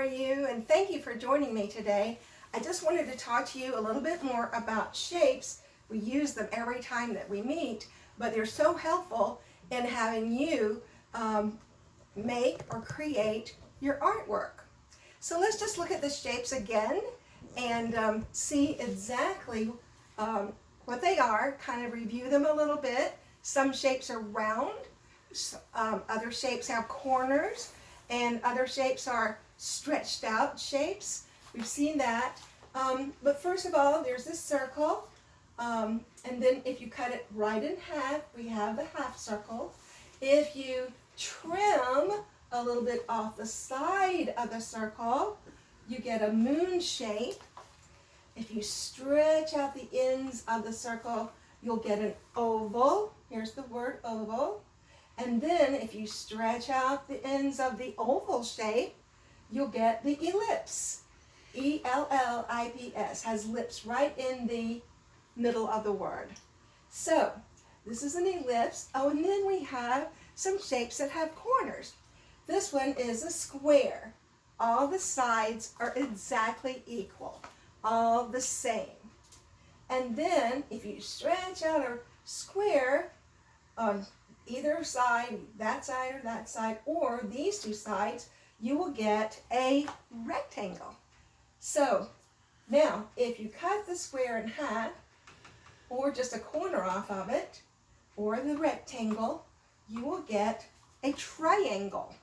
are you? And thank you for joining me today. I just wanted to talk to you a little bit more about shapes. We use them every time that we meet, but they're so helpful in having you make or create your artwork. So let's just look at the shapes again and see exactly what they are, kind of review them a little bit. Some shapes are round, other shapes have corners, and other shapes are stretched out shapes. We've seen that. But first of all, there's this circle. And then if you cut it right in half, we have the half circle. If you trim a little bit off the side of the circle, you get a moon shape. If you stretch out the ends of the circle, you'll get an oval. Here's the word oval. And then if you stretch out the ends of the oval shape, you'll get the ellipse. E-L-L-I-P-S, has lips right in the middle of the word. So this is an ellipse. Oh, and then we have some shapes that have corners. This one is a square. All the sides are exactly equal, all the same. And then if you stretch out a square on either side, that side, or these two sides, you will get a rectangle. So now if you cut the square in half, or just a corner off of it, or the rectangle, you will get a triangle.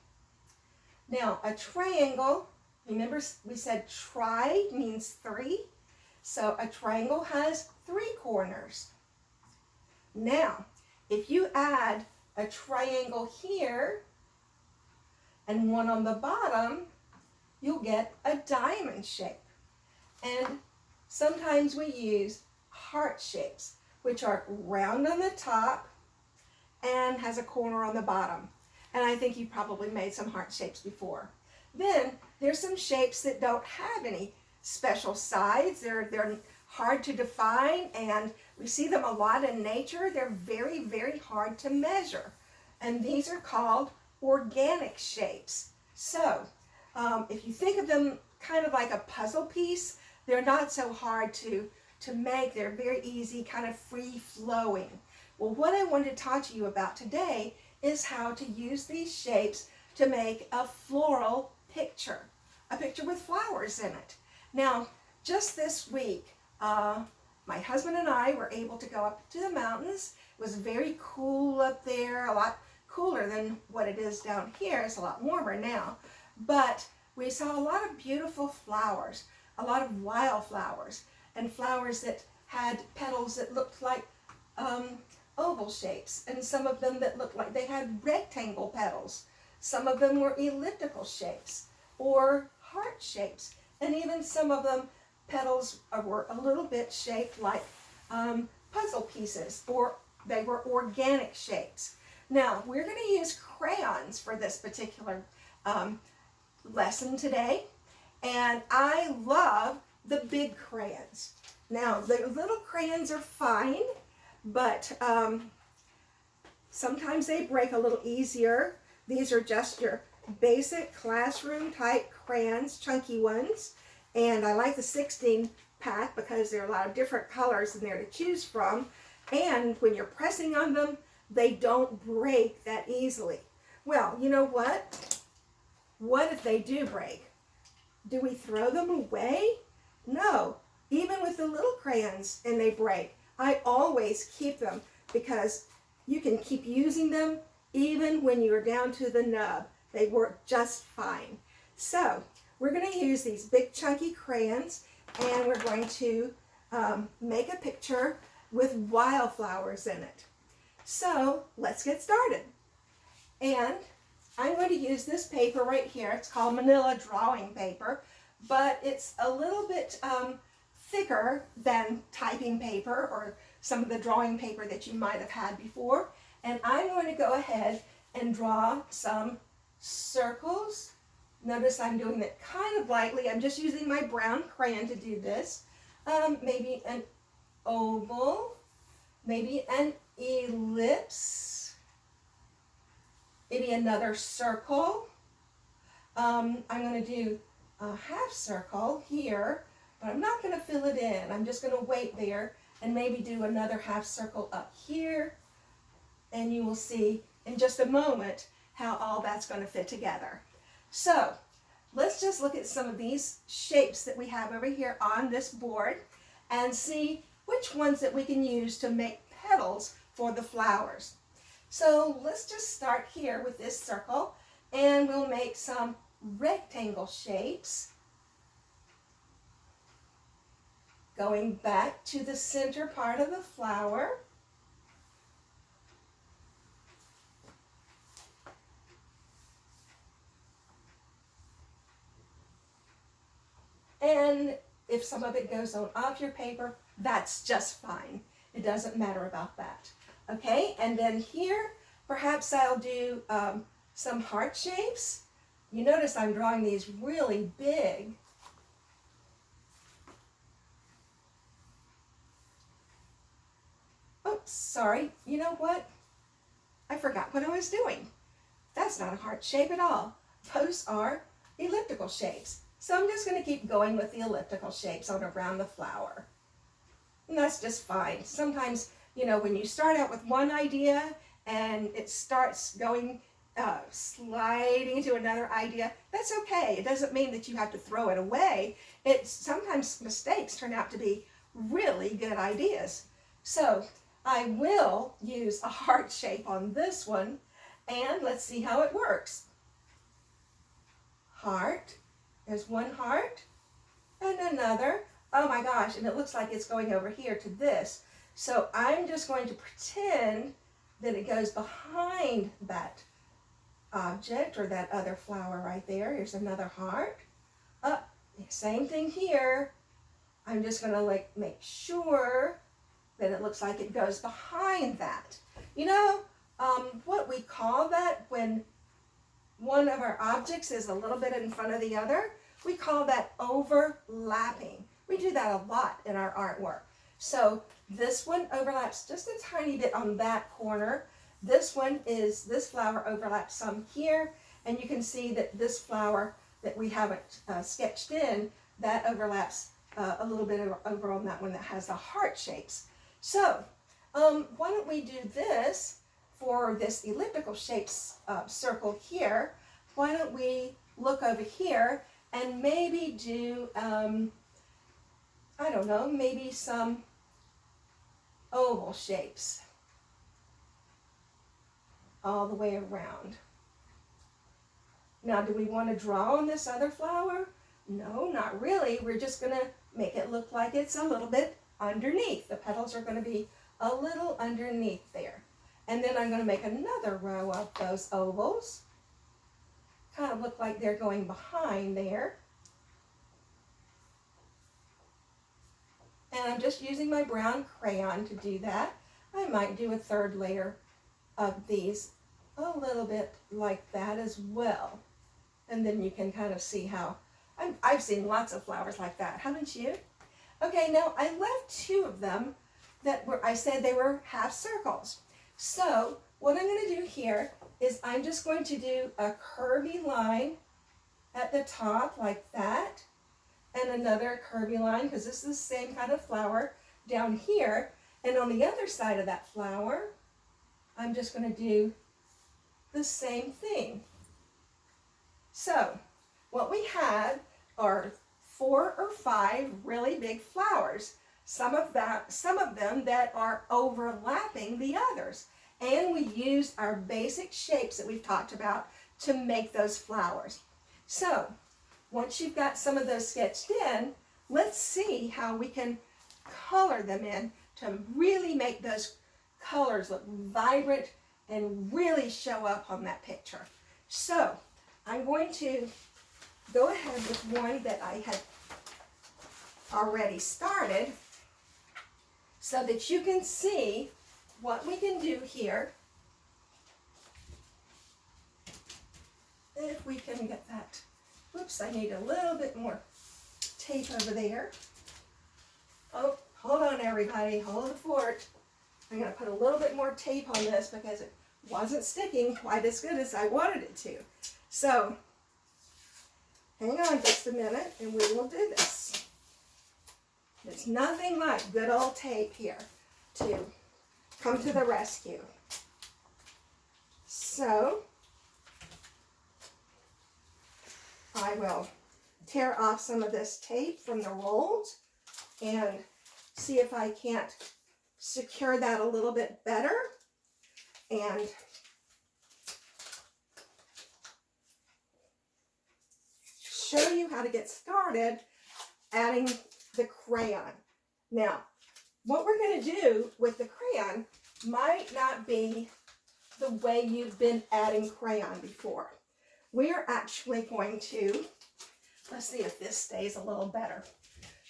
Now a triangle, remember we said tri means three, so a triangle has three corners. Now if you add a triangle here and one on the bottom, you'll get a diamond shape. And sometimes we use heart shapes, which are round on the top and has a corner on the bottom. And I think you've probably made some heart shapes before. Then there's some shapes that don't have any special sides. They're hard to define, and we see them a lot in nature. They're very, very hard to measure. And these are called organic shapes. So if you think of them kind of like a puzzle piece, they're not so hard to make. They're very easy, kind of free-flowing. Well, what I wanted to talk to you about today is how to use these shapes to make a floral picture, a picture with flowers in it. Now, just this week, my husband and I were able to go up to the mountains. It was very cool up there, a lot cooler than what it is down here. It's a lot warmer now. But we saw a lot of beautiful flowers, a lot of wildflowers, and flowers that had petals that looked like oval shapes, and some of them that looked like they had rectangle petals. Some of them were elliptical shapes or heart shapes, and even some of them petals were a little bit shaped like puzzle pieces, or they were organic shapes. Now we're going to use crayons for this particular lesson today, and I love the big crayons. Now the little crayons are fine, but sometimes they break a little easier. These are just your basic classroom type crayons, chunky ones, and I like the 16 pack because there are a lot of different colors in there to choose from, and when you're pressing on them, they don't break that easily. Well, you know what? What if they do break? Do we throw them away? No. Even with the little crayons and they break, I always keep them because you can keep using them even when you're down to the nub. They work just fine. So we're going to use these big chunky crayons, and we're going to make a picture with wildflowers in it. So let's get started. And I'm going to use this paper right here. It's called manila drawing paper, but it's a little bit thicker than typing paper or some of the drawing paper that you might have had before. And I'm going to go ahead and draw some circles. Notice I'm doing it kind of lightly. I'm just using my brown crayon to do this. Maybe an oval, maybe an ellipse, maybe another circle. I'm going to do a half circle here, but I'm not going to fill it in. I'm just going to wait there and maybe do another half circle up here, and you will see in just a moment how all that's going to fit together. So let's just look at some of these shapes that we have over here on this board and see which ones that we can use to make petals for the flowers. So let's just start here with this circle, and we'll make some rectangle shapes going back to the center part of the flower. And if some of it goes on off your paper, that's just fine. It doesn't matter about that. Okay, and then here, perhaps I'll do some heart shapes. You notice I'm drawing these really big. Oops, sorry. You know what? I forgot what I was doing. That's not a heart shape at all. Those are elliptical shapes. So I'm just going to keep going with the elliptical shapes on around the flower. And that's just fine. Sometimes, you know, when you start out with one idea and it starts going, sliding to another idea, that's okay. It doesn't mean that you have to throw it away. Sometimes mistakes turn out to be really good ideas. So I will use a heart shape on this one, and let's see how it works. Heart. There's one heart and another. Oh my gosh, and it looks like it's going over here to this. So I'm just going to pretend that it goes behind that object or that other flower right there. Here's another heart. Same thing here. I'm just going to make sure that it looks like it goes behind that. You know what we call that when one of our objects is a little bit in front of the other? We call that overlapping. We do that a lot in our artwork. So this one overlaps just a tiny bit on that corner. This flower overlaps some here, and you can see that this flower that we haven't sketched in, that overlaps a little bit over on that one that has the heart shapes. So why don't we do this for this elliptical shapes circle here? Why don't we look over here and maybe do, I don't know, maybe some oval shapes all the way around. Now, do we want to draw on this other flower? No, not really. We're just going to make it look like it's a little bit underneath. The petals are going to be a little underneath there. And then I'm going to make another row of those ovals. Kind of look like they're going behind there. And I'm just using my brown crayon to do that. I might do a third layer of these a little bit like that as well. And then you can kind of see how, I've seen lots of flowers like that, haven't you? Okay, now I left two of them that I said they were half circles. So what I'm going to do here is I'm just going to do a curvy line at the top like that, and another curvy line, because this is the same kind of flower down here. And on the other side of that flower, I'm just going to do the same thing. So what we have are 4 or 5 really big flowers. Some of them that are overlapping the others. And we use our basic shapes that we've talked about to make those flowers. So once you've got some of those sketched in, let's see how we can color them in to really make those colors look vibrant and really show up on that picture. So I'm going to go ahead with one that I had already started so that you can see what we can do here. If we can get that. Oops, I need a little bit more tape over there. Oh, hold on everybody, hold the fort. I'm going to put a little bit more tape on this because it wasn't sticking quite as good as I wanted it to. So, hang on just a minute and we will do this. There's nothing like good old tape here to come to the rescue. So I will tear off some of this tape from the rolls and see if I can't secure that a little bit better and show you how to get started adding the crayon. Now, what we're going to do with the crayon might not be the way you've been adding crayon before. We are actually going to, let's see if this stays a little better.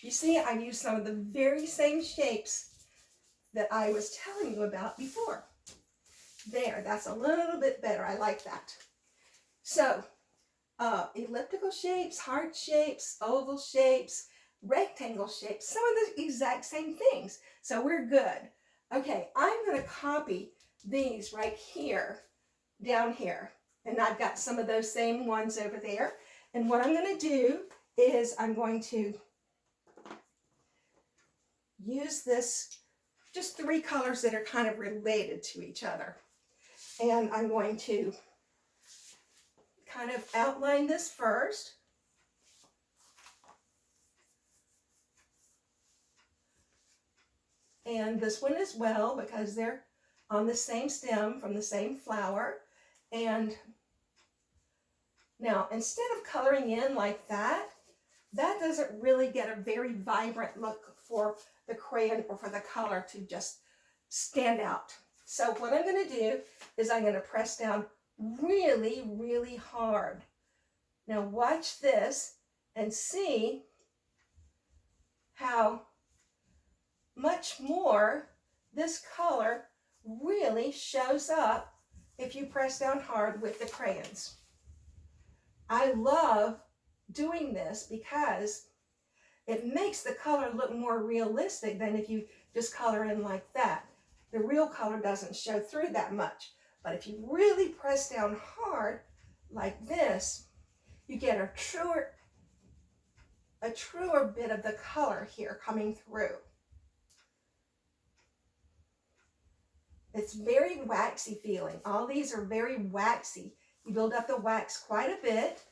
You see, I used some of the very same shapes that I was telling you about before. There, that's a little bit better. I like that. So, elliptical shapes, heart shapes, oval shapes, rectangle shapes, some of the exact same things. So we're good. Okay, I'm going to copy these right here, down here. And I've got some of those same ones over there. And what I'm going to do is I'm going to use this, just 3 colors that are kind of related to each other. And I'm going to kind of outline this first. And this one as well, because they're on the same stem from the same flower. And now, instead of coloring in like that, that doesn't really get a very vibrant look for the crayon or for the color to just stand out. So what I'm going to do is I'm going to press down really, really hard. Now watch this and see how much more this color really shows up if you press down hard with the crayons. I love doing this because it makes the color look more realistic than if you just color in like that. The real color doesn't show through that much. But if you really press down hard like this, you get a truer bit of the color here coming through. It's very waxy feeling. All these are very waxy. You build up the wax quite a bit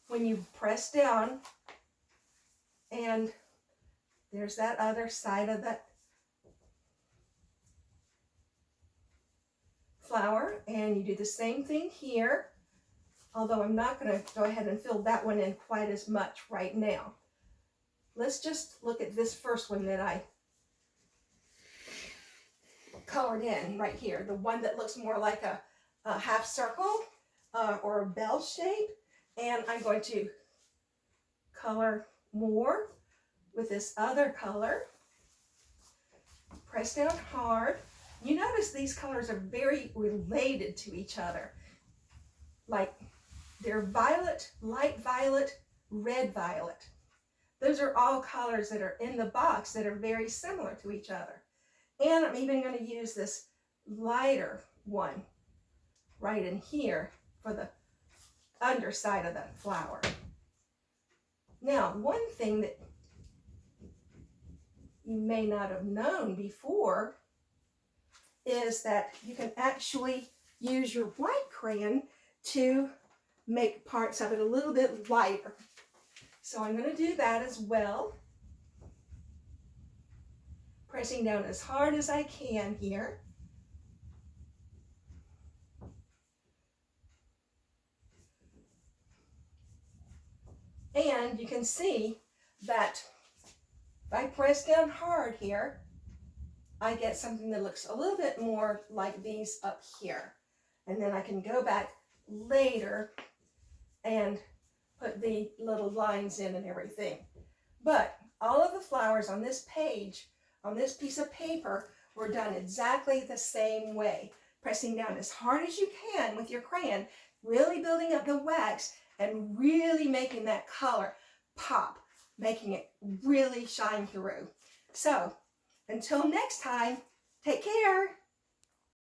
when you press down. And there's that other side of that flower. And you do the same thing here. Although I'm not going to go ahead and fill that one in quite as much right now. Let's just look at this first one that I colored in right here, the one that looks more like a half circle or a bell shape. And I'm going to color more with this other color. Press down hard. You notice these colors are very related to each other. Like they're violet, light violet, red violet. Those are all colors that are in the box that are very similar to each other. And I'm even going to use this lighter one right in here for the underside of that flower. Now, one thing that you may not have known before is that you can actually use your white crayon to make parts of it a little bit lighter. So I'm going to do that as well. Pressing down as hard as I can here. And you can see that if I press down hard here, I get something that looks a little bit more like these up here. And then I can go back later and put the little lines in and everything. But all of the flowers on this page, on this piece of paper, were done exactly the same way. Pressing down as hard as you can with your crayon, really building up the wax and really making that color pop, making it really shine through. So, until next time, take care.